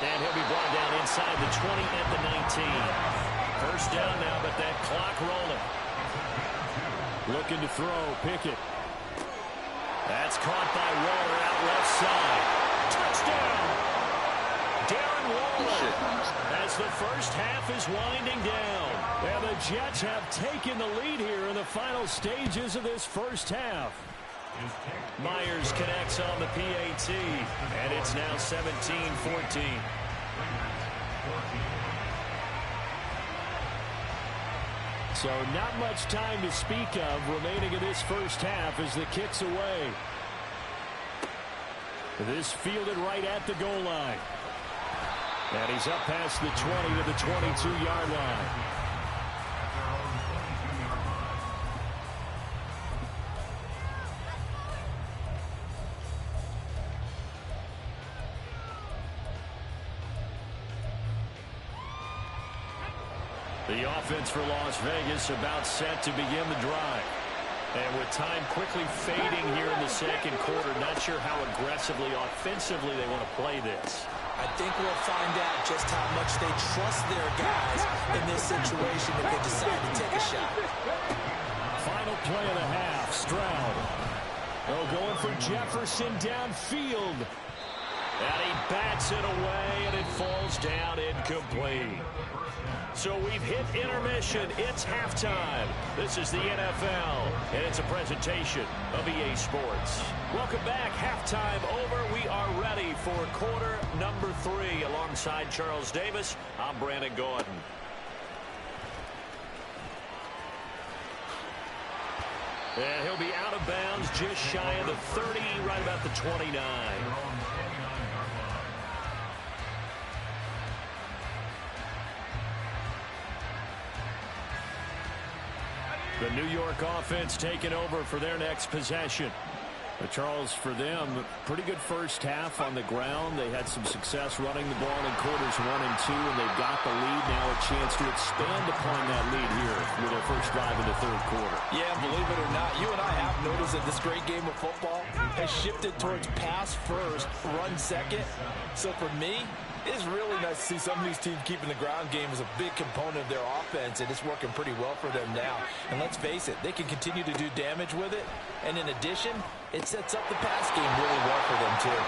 And he'll be brought down inside the 20 at the 19. First down now, but that clock rolling. Looking to throw, Pickett. That's caught by Waller out left side. Touchdown! Darren Waller as the first half is winding down. And the Jets have taken the lead here in the final stages of this first half. Myers connects on the PAT, and it's now 17-14. So not much time to speak of remaining in this first half as the kick's away. This fielded right at the goal line. And he's up past the 20 to the 22-yard line. The offense for Las Vegas about set to begin the drive. And with time quickly fading here in the second quarter, not sure how aggressively, offensively they want to play this. I think we'll find out just how much they trust their guys in this situation if they decide to take a shot. Final play of the half, Stroud. Oh, going for Jefferson downfield. And he bats it away, and it falls down incomplete. So we've hit intermission. It's halftime. This is the NFL, and it's a presentation of EA Sports. Welcome back. Halftime over. We are ready for quarter number 3. Alongside Charles Davis, I'm Brandon Gordon. And he'll be out of bounds just shy of the 30, right about the 29. The New York offense taking over for their next possession. But Charles, for them, pretty good first half on the ground. They had some success running the ball in quarters 1 and 2, and they've got the lead now, a chance to expand upon that lead here with their first drive in the third quarter. Yeah, believe it or not, you and I have noticed that this great game of football has shifted towards pass first, run second. So for me, it's really nice to see some of these teams keeping the ground game as a big component of their offense, and it's working pretty well for them now. And let's face it, they can continue to do damage with it. And in addition, it sets up the pass game really well for them, too.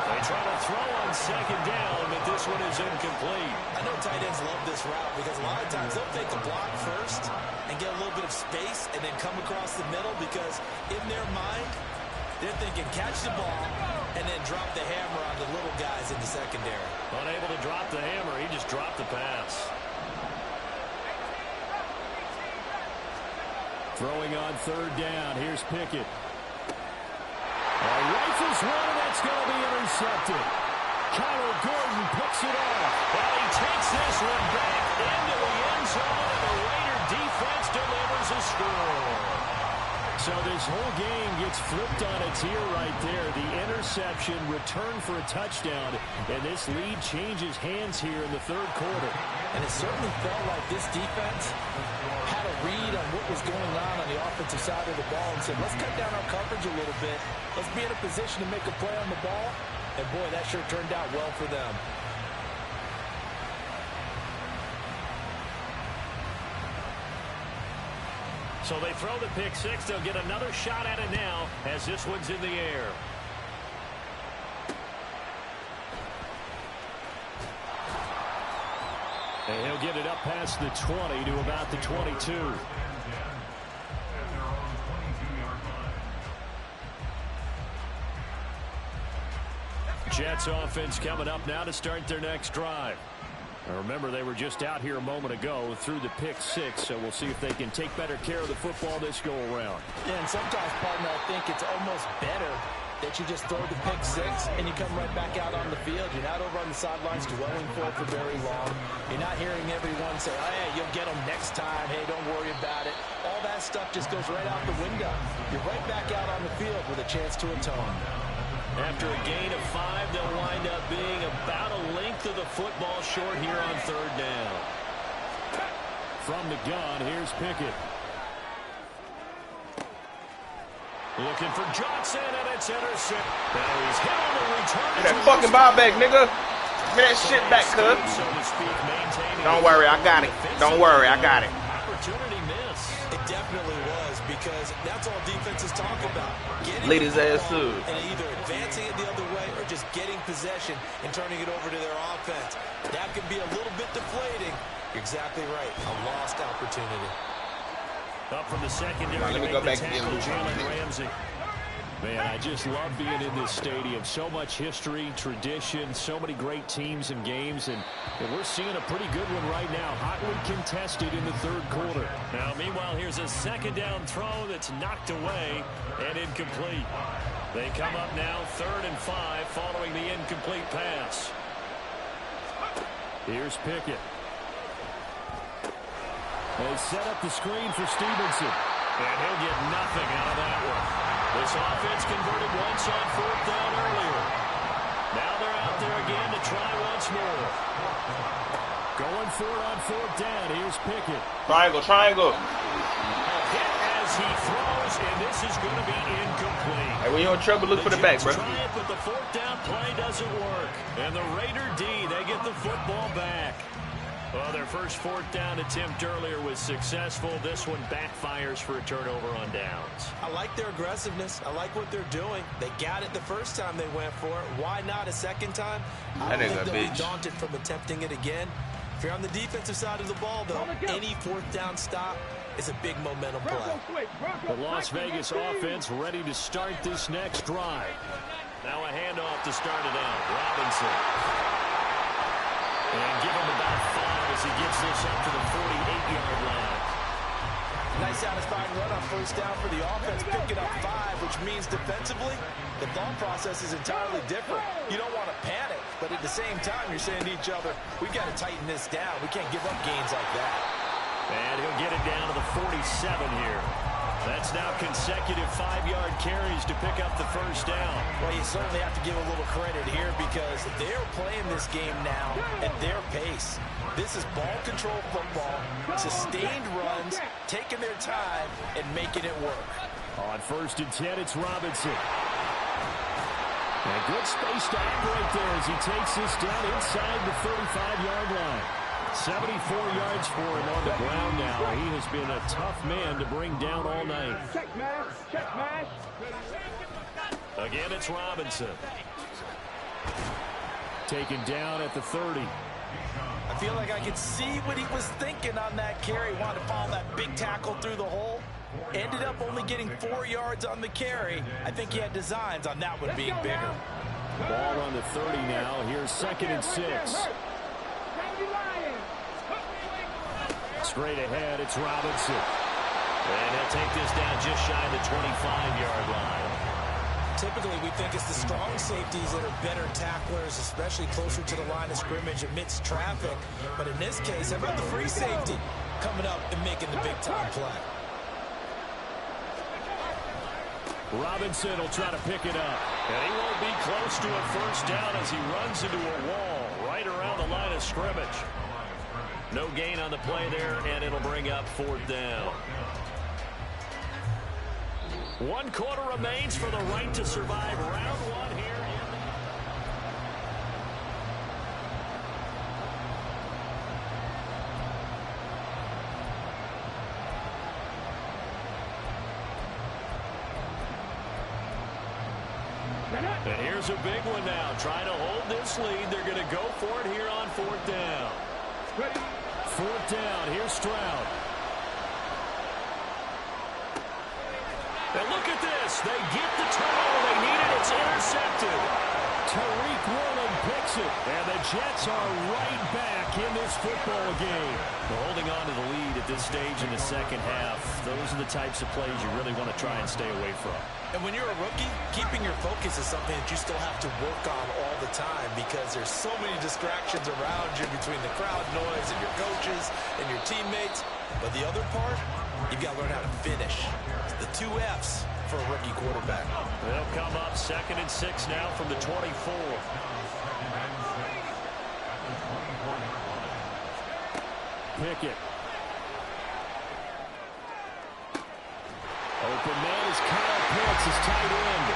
They try to throw on second down, but this one is incomplete. I know tight ends love this route because a lot of times they'll take the block first and get a little bit of space and then come across the middle because in their mind, they're thinking catch the ball and then drop the hammer on the little guys in the secondary. Unable to drop the hammer, he just dropped the pass. Throwing on third down, here's Pickett. Rifles one, and that's going to be intercepted. Kyler Gordon picks it off. Well, he takes this one back into the end zone, and the Raider defense delivers a score. So this whole game gets flipped on its ear right there. The interception, return for a touchdown, and this lead changes hands here in the third quarter. And it certainly felt like this defense had a read on what was going on the offensive side of the ball and said, let's cut down our coverage a little bit. Let's be in a position to make a play on the ball. And, boy, that sure turned out well for them. So they throw the pick six. They'll get another shot at it now as this one's in the air. And he'll get it up past the 20 to about the 22. Jets offense coming up now to start their next drive. Now remember, they were just out here a moment ago through the pick six, so we'll see if they can take better care of the football this go around. Yeah, and sometimes, partner, I think it's almost better that you just throw the pick six and you come right back out on the field. You're not over on the sidelines dwelling for it for very long. You're not hearing everyone say, oh, hey, you'll get them next time. Hey, don't worry about it. All that stuff just goes right out the window. You're right back out on the field with a chance to atone. After a gain of 5, they'll wind up being about a length of the football short here on third down. From the gun, here's Pickett. Looking for Johnson, and it's intercepted. Now he's hit on the return. That fucking ball back, nigga. me that shit back, cuz. So to speak, maintaining. Don't worry, I got it. Don't worry, I got it. Opportunity miss. It definitely was, because that's all defenses talk about. Getting Lead his ass to. and either advancing it the other way or just getting possession and turning it over to their offense. That can be a little bit deflating. You're exactly right. A lost opportunity. Up from the secondary. Let me go back and get Jalen Ramsey. Man, I just love being in this stadium. So much history, tradition, so many great teams and games, and we're seeing a pretty good one right now. Hotly contested in the third quarter. Now, meanwhile, here's a second down throw that's knocked away and incomplete. They come up now 3rd and 5 following the incomplete pass. Here's Pickett. They set up the screen for Stevenson, and he'll get nothing out of that one. This offense converted once on 4th down earlier. Now they're out there again to try once more. Going for it on 4th down. Here's Pickett. Triangle, triangle. Hit as he throws, and this is going to be incomplete. Hey, when you're in trouble, look for the back, bro. Try it, but the 4th down play doesn't work. And the Raider D, they get the football back. Well, their first 4th down attempt earlier was successful. This one backfires for a turnover on downs. I like their aggressiveness. I like what they're doing. They got it the first time they went for it. Why not a second time? I don't think they'll be daunted from attempting it again. If you're on the defensive side of the ball, though, any 4th down stop is a big momentum play. The Las Vegas offense ready to start this next drive. Now a handoff to start it out. Robinson. And give him about 5 as he gets this up to the 48-yard line. Nice satisfying run on 1st down for the offense, picking up 5, which means defensively, the thought process is entirely different. You don't want to panic, but at the same time, you're saying to each other, we've got to tighten this down. We can't give up gains like that. And he'll get it down to the 47 here. That's now consecutive 5-yard carries to pick up the 1st down. Well, you certainly have to give a little credit here because they're playing this game now at their pace. This is ball control football, sustained runs, taking their time, and making it work. On 1st and 10, it's Robinson. And good space to operate there as he takes this down inside the 35-yard line. 74 yards for him on the ground now. He has been a tough man to bring down all night. Check mash, check mash. Again, it's Robinson. Taken down at the 30. I feel like I could see what he was thinking on that carry. Wanted to follow that big tackle through the hole. Ended up only getting 4 yards on the carry. I think he had designs on that one being bigger. Ball on the 30 now. Here's 2nd and 6. Straight ahead, it's Robinson. And he'll take this down just shy of the 25-yard line. Typically, we think it's the strong safeties that are better tacklers, especially closer to the line of scrimmage amidst traffic. But in this case, how about the free safety coming up and making the big-time play? Robinson will try to pick it up. And he won't be close to a 1st down as he runs into a wall right around the line of scrimmage. No gain on the play there, and it'll bring up 4th down. 1 quarter remains for the right to survive round 1 here. And here's a big one now. Trying to hold this lead. They're going to go for it here on 4th down. 4th down. Here's Stroud. And look at this. They get the turnover they needed. It's intercepted. Tariq Woolen picks it. And the Jets are right back in this football game. They're holding on to the lead at this stage in the second half. Those are the types of plays you really want to try and stay away from. And when you're a rookie, keeping your focus is something that you still have to work on all the time because there's so many distractions around you between the crowd noise and your coaches and your teammates. But the other part, you've got to learn how to finish. It's the 2 F's for a rookie quarterback. They'll come up 2nd and 6 now from the 24. Pickett. Open man is Kyle Pitts, his tight end.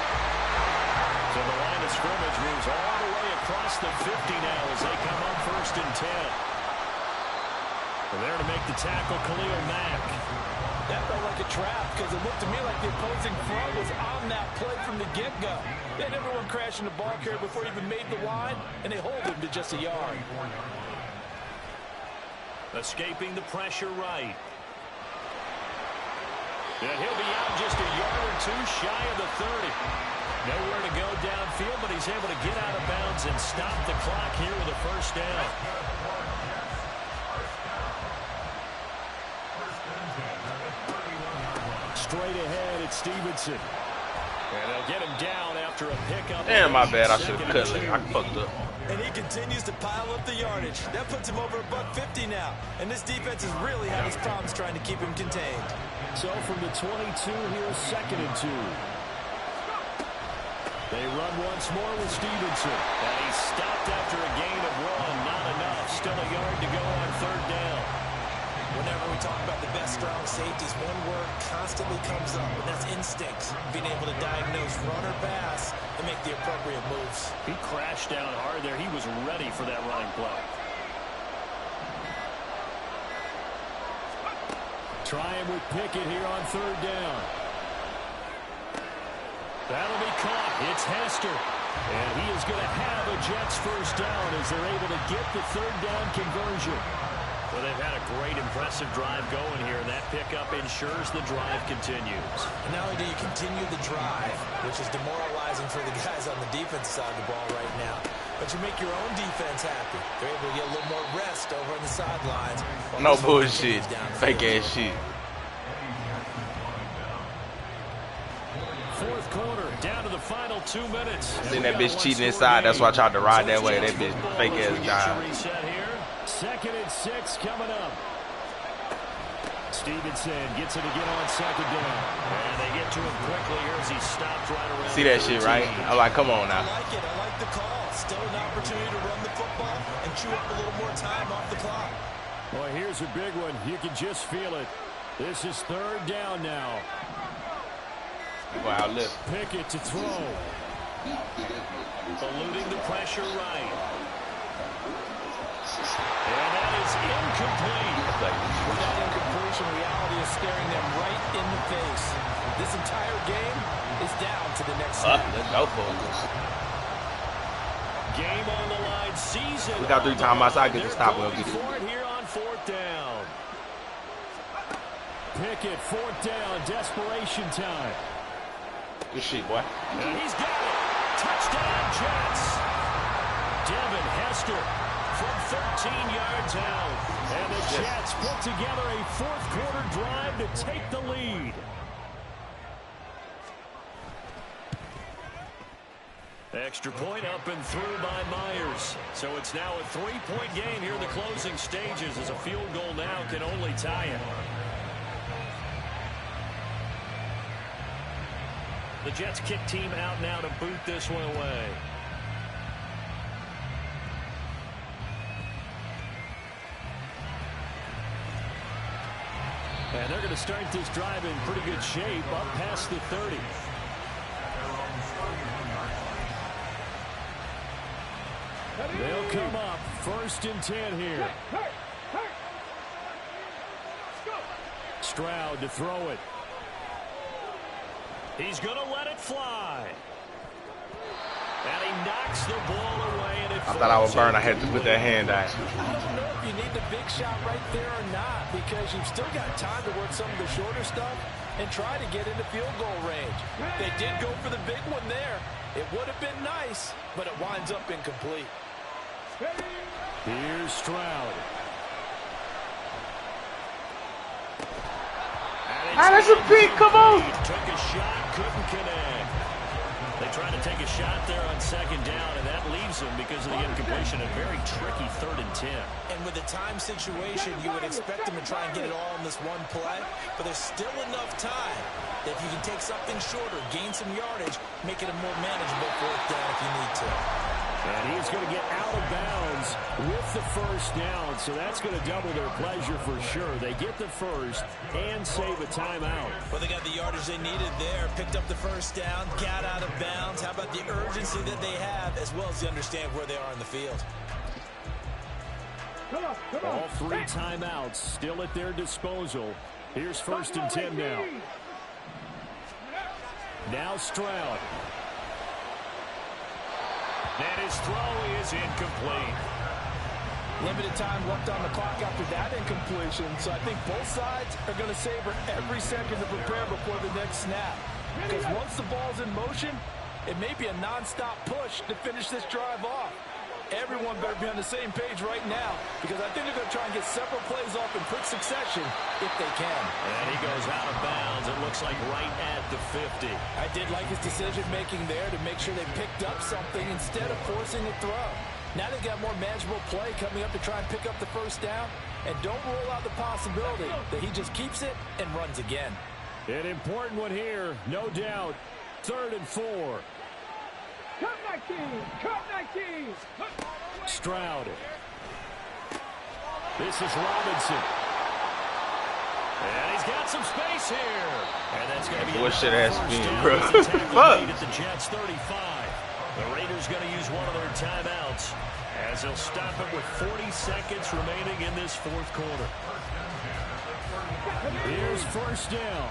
So the line of scrimmage moves all the way across the 50 now as they first and 10. And there to make the tackle, Khalil Mack. That felt like a trap because it looked to me like the opposing front was on that play from the get-go. They had everyone crashing the ball carrier before he even made the line, and they hold him to just a yard. Escaping the pressure right. And he'll be out just a yard or two shy of the 30. Nowhere to go downfield, but he's able to get out of bounds and stop the clock here with a first down. Straight ahead, it's Stevenson. And they'll get him down after a pickup. Damn, my bad. I should have cut it. I fucked up. And he continues to pile up the yardage. That puts him over $150 now. And this defense has really had its problems trying to keep him contained. So from the 22, here's 2nd and 2. They run once more with Stevenson. And he's stopped after a gain of 1. Not enough. Still a yard to go on 3rd down. Whenever we talk about the best strong safeties, one word constantly comes up, and that's instincts. Being able to diagnose run or pass and make the appropriate moves. He crashed down hard there. He was ready for that running play. Trying with Pickett here on 3rd down. That'll be caught. It's Hester. And he is going to have a Jets first down as they're able to get the 3rd down conversion. Well, they've had a great, impressive drive going here, and that pickup ensures the drive continues. And not only do you continue the drive, which is demoralizing for the guys on the defensive side of the ball right now, but you make your own defense happy. They're able to get a little more rest over on the sidelines. No bullshit. Fake ass shit. 4th quarter, down to the final 2 minutes. Seen that bitch cheating inside. That's why I tried to ride that way. That bitch fake ass guy. 2nd and 6 coming up. Stevenson gets it again on 2nd down. And they get to him quickly here as he stopped right around. See that shit, right? I'm like, come on now. I like it. I like the call. Still an opportunity to run the football and chew up a little more time off the clock. Boy, here's a big one. You can just feel it. This is 3rd down now. Wow, lift. Pickett to throw. Eluding the pressure right. And that is incomplete. With that incompletion, reality is staring them right in the face. This entire game is down to the next snap. Let's go for it. Game on the line, season. We got 3 times outside. Get the stop. We'll get it. Here on 4th down. Pickett, 4th down, desperation time. Good shit, boy. And he's got it. Touchdown, Jets. Devin Hester from 13 yards out. And the Jets put together a 4th quarter drive to take the lead. Extra point up and through by Myers. So it's now a 3-point game here in the closing stages as a field goal now can only tie it. The Jets kick team out now to boot this one away. And they're going to start this drive in pretty good shape up past the 30. They'll come up 1st and 10 here. Stroud to throw it. He's going to let it fly. And he knocks the ball away. And it I thought I would burn. I had to put that hand out. I don't know if you need the big shot right there or not, because you've still got time to work some of the shorter stuff and try to get into field goal range. They did go for the big one there. It would have been nice, but it winds up incomplete. Here's Stroud. That's a pick. Come on. Took a shot, couldn't connect. They tried to take a shot there on 2nd down, and that leaves them because of the incompletion. A very tricky 3rd and 10. And with the time situation, you would expect them to try and get it all in this one play, but there's still enough time that if you can take something shorter, gain some yardage, make it a more manageable 4th down if you need to. And he's going to get out of bounds with the first down, so that's going to double their pleasure for sure. They get the first and save a timeout. Well, they got the yardage they needed there, picked up the first down, got out of bounds. How about the urgency that they have, as well as they understand where they are in the field? All 3 timeouts still at their disposal. Here's 1st and 10 now. Now Stroud. And his throw is incomplete. Limited time left on the clock after that incompletion, so I think both sides are going to savor every second to prepare before the next snap. Because once the ball's in motion, it may be a non-stop push to finish this drive off. Everyone better be on the same page right now, because I think they're going to try and get several plays off in quick succession if they can. And he goes out of bounds. It looks like right at the 50. I did like his decision-making there to make sure they picked up something instead of forcing a throw. Now they've got more manageable play coming up to try and pick up the 1st down, and don't rule out the possibility that he just keeps it and runs again. An important one here, no doubt. 3rd and 4. Cut 19! Cut 19! Stroud. This is Robinson. And he's got some space here. And that's going to be what shit has been, bro? Fuck. At the Jets 35. The Raiders going to use one of their timeouts as they'll stop it with 40 seconds remaining in this 4th quarter. Here's 1st down.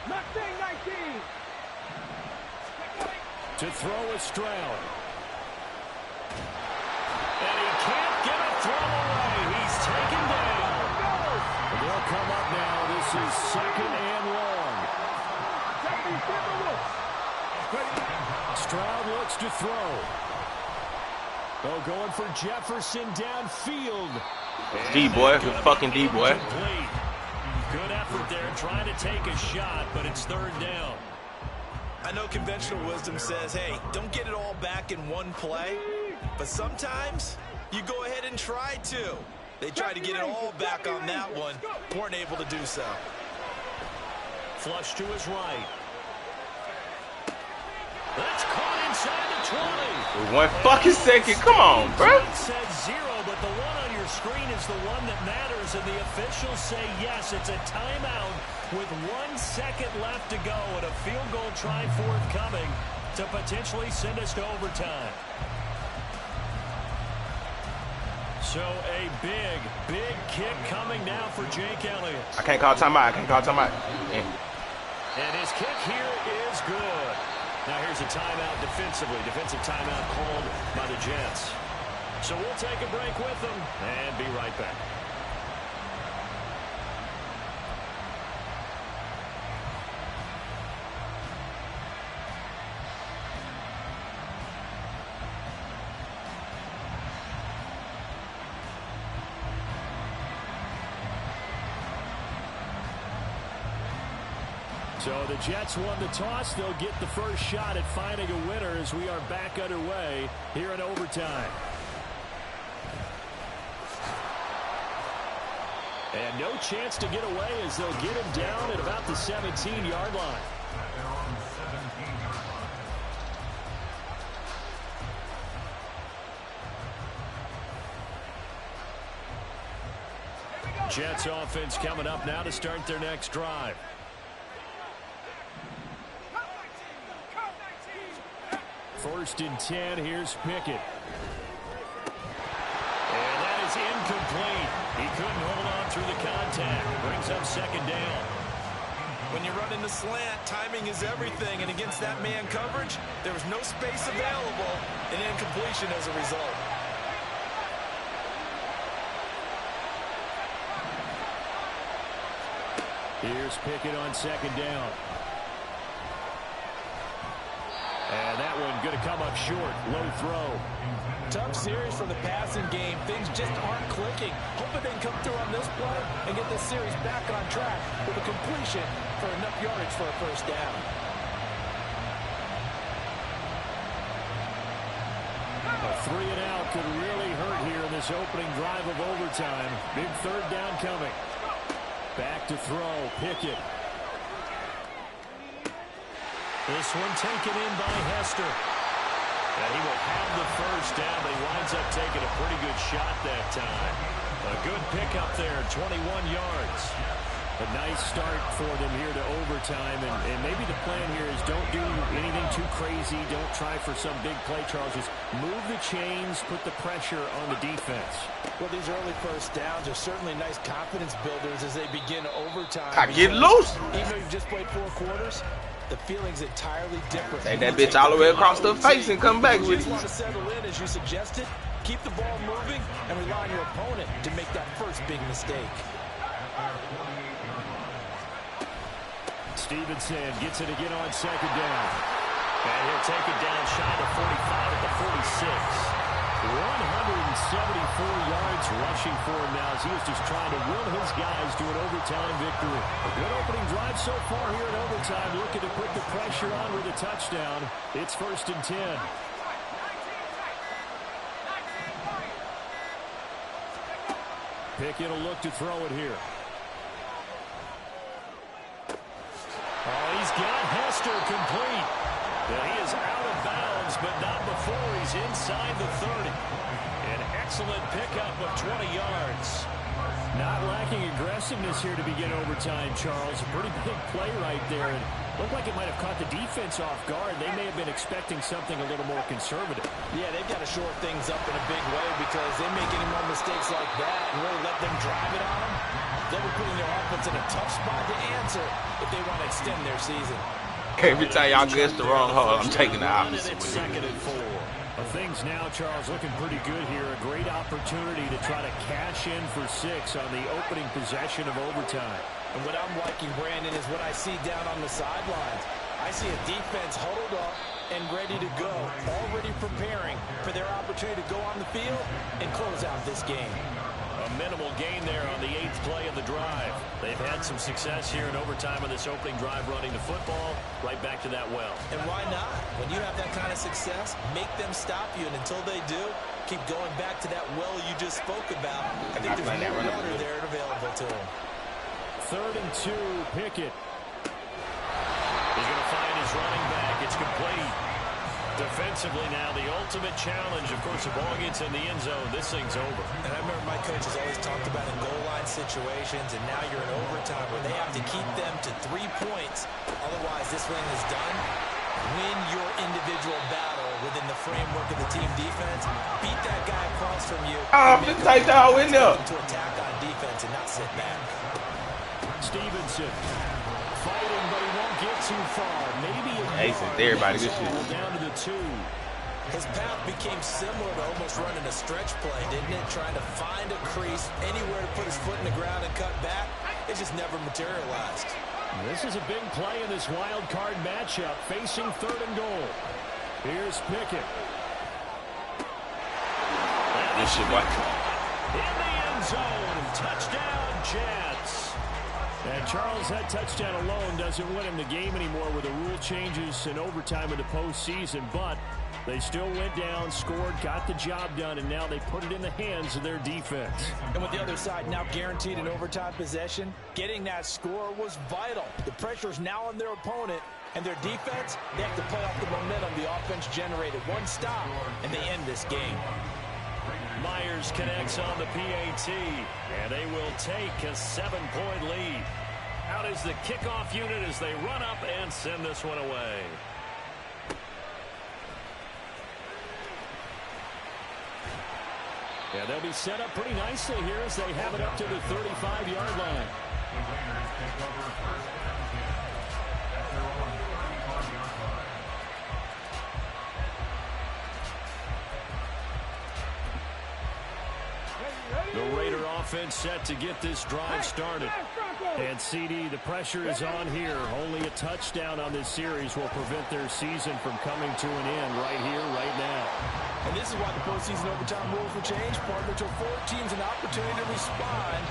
Not saying 19! To throw with Stroud. And he can't get a throw away. He's taken down. They'll come up now. This is 2nd and long. Stroud looks to throw. Oh, going for Jefferson downfield. D-boy, fucking D-boy. Good effort there, trying to take a shot, but it's 3rd down. I know conventional wisdom says, hey, don't get it all back in one play. But sometimes you go ahead and try to. They tried to get it all back on that one. Weren't able to do so. Flush to his right. That's caught inside the 20. 1 fucking second. Come on, bro. It says 0, but the one on your screen is the one that matters, and the officials say yes, it's a timeout with 1 second left to go and a field goal try forthcoming to potentially send us to overtime. So a big, big kick coming now for Jake Elliott. I can't call timeout. Yeah. And his kick here is good. Now here's a timeout defensively. Defensive timeout called by the Jets. So we'll take a break with them and be right back. So the Jets won the toss. They'll get the first shot at finding a winner as we are back underway here in overtime. And no chance to get away as they'll get him down at about the 17-yard line. Jets offense coming up now to start their next drive. First and 10, here's Pickett. And that is incomplete. He couldn't hold on through the contact. Brings up 2nd down. When you run in the slant, timing is everything, and against that man coverage, there was no space available, and incompletion as a result. Here's Pickett on 2nd down. And that one going to come up short. Low throw. Tough series for the passing game. Things just aren't clicking. Hoping they can come through on this play and get this series back on track with a completion for enough yardage for a 1st down. A 3 and out could really hurt here in this opening drive of overtime. Big 3rd down coming. Back to throw. Pickett. This one taken in by Hester. And he will have the 1st down, but he winds up taking a pretty good shot that time. A good pickup there, 21 yards. A nice start for them here to overtime, and maybe the plan here is don't do anything too crazy. Don't try for some big play, Charles. Just move the chains, put the pressure on the defense. Well, these early first downs are certainly nice confidence builders as they begin overtime. I get loose. Even though you've just played 4 quarters, the feeling's entirely different. Take that bitch all the way across the face and come back with You it. just want to settle in, as you suggested. Keep the ball moving and rely on your opponent to make that first big mistake. Stevenson gets it again on second down. And he'll take it down shy of 45 at the 46. 174 yards rushing for him now as he is just trying to will his guys to an overtime victory. A good opening drive so far here in overtime, looking to put the pressure on with a touchdown. It's 1st and 10. Pickett will look to throw it here. Oh, he's got Hester complete. And he is out of bounds, but not before he's inside the 30. An excellent pickup of 20 yards. Not lacking aggressiveness here to begin overtime, Charles. A pretty big play right there. And looked like it might have caught the defense off guard. They may have been expecting something a little more conservative. Yeah, they've got to shore things up in a big way because they make any more mistakes like that and really let them drive it on them. They'll be putting their offense in a tough spot to answer if they want to extend their season. Every time y'all guess the wrong hole, I'm taking the opposite. It's 2nd and 4. Things now, Charles, looking pretty good here. A great opportunity to try to cash in for 6 on the opening possession of overtime. And what I'm liking, Brandon, is what I see down on the sidelines. I see a defense huddled up and ready to go, already preparing for their opportunity to go on the field and close out this game. A minimal gain there on the 8th play of the drive. They've had some success here in overtime on this opening drive running the football right back to that well. And why not? When you have that kind of success, make them stop you. And until they do, keep going back to that well you just spoke about. I think there's more water there available to them. 3rd and 2, Pickett. He's going to find his running back. It's complete. Defensively now, the ultimate challenge. Of course, the ball gets in the end zone. This thing's over. And I remember my coaches always talked about in goal line situations, and now you're in overtime where they have to keep them to 3 points. Otherwise, this thing is done. Win your individual battle within the framework of the team defense. Beat that guy across from you. Just take that all in there. To attack on defense and not sit back. Stevenson fighting, but he won't get too far. Maybe everybody good shit. Down to the 2. His path became similar to almost running a stretch play, didn't it? Trying to find a crease, anywhere to put his foot in the ground and cut back. It just never materialized. This is a big play in this wild card matchup, facing 3rd and goal. Here's Pickett. This shit, what? In the end zone, touchdown, Jets. And Charles, that touchdown alone doesn't win him the game anymore with the rule changes in overtime in the postseason, but they still went down, scored, got the job done, and now they put it in the hands of their defense. And with the other side now guaranteed an overtime possession, getting that score was vital. The pressure is now on their opponent, and their defense, they have to play off the momentum the offense generated. One stop, and they end this game. Myers connects on the PAT, and they will take a 7-point lead. Out is the kickoff unit as they run up and send this one away. Yeah, they'll be set up pretty nicely here as they have it up to the 35-yard line. The Raider offense set to get this drive started. And CD, the pressure is on here. Only a touchdown on this series will prevent their season from coming to an end right here, right now. And this is why the postseason overtime rules will change, partner, to afford teams an opportunity to respond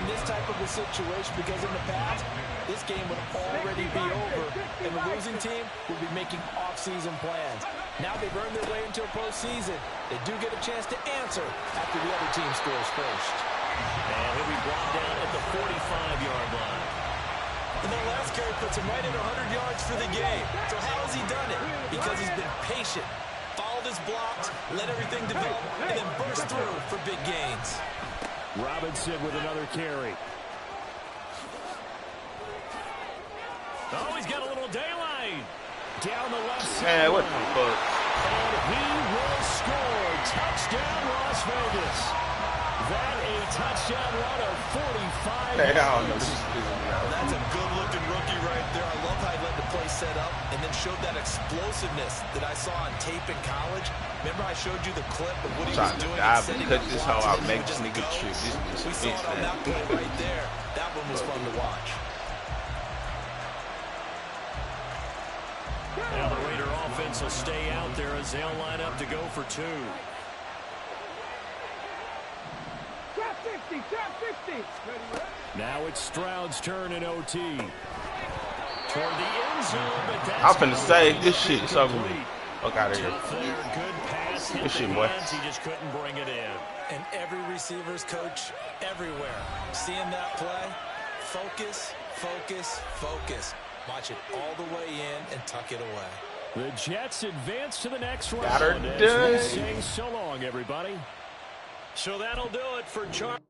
in this type of a situation, because in the past, this game would already be over, and the losing team would be making off-season plans. Now they've earned their way into a postseason. They do get a chance to answer after the other team scores first. And he'll be brought down at the 45-yard line. And that last carry puts him right at 100 yards for the game. So how has he done it? Because he's been patient, followed his blocks, let everything develop, and then burst through for big gains. Robinson with another carry. Oh, he's got a little daylight. Down the left side. Man, what the fuck? And he will score. Touchdown, Las Vegas. That a touchdown run of 45 Hey, I don't know. yards. That's a good-looking rookie right there. I love how he let the play set up and then showed that explosiveness that I saw on tape in college. Remember I showed you the clip of what he was doing and setting up this hoe blocks out, and make just this nigga go. trip. This We saw it on that play right there. That one was fun to watch. Now the Raider offense will stay out there as they'll line up to go for two. Trap 60, trap 60. Now it's Stroud's turn in OT. Toward the end zone, but that's I'm finna say this shit is over. Fuck out of here. Tough there, good pass, hit This the shit, boy. hands, he just couldn't bring it in. And every receiver's coach everywhere. Seeing that play, focus, focus, focus. Watch it all the way in and tuck it away. The Jets advance to the next Got her round as done. we say so long, everybody. So that'll do it for Charlie.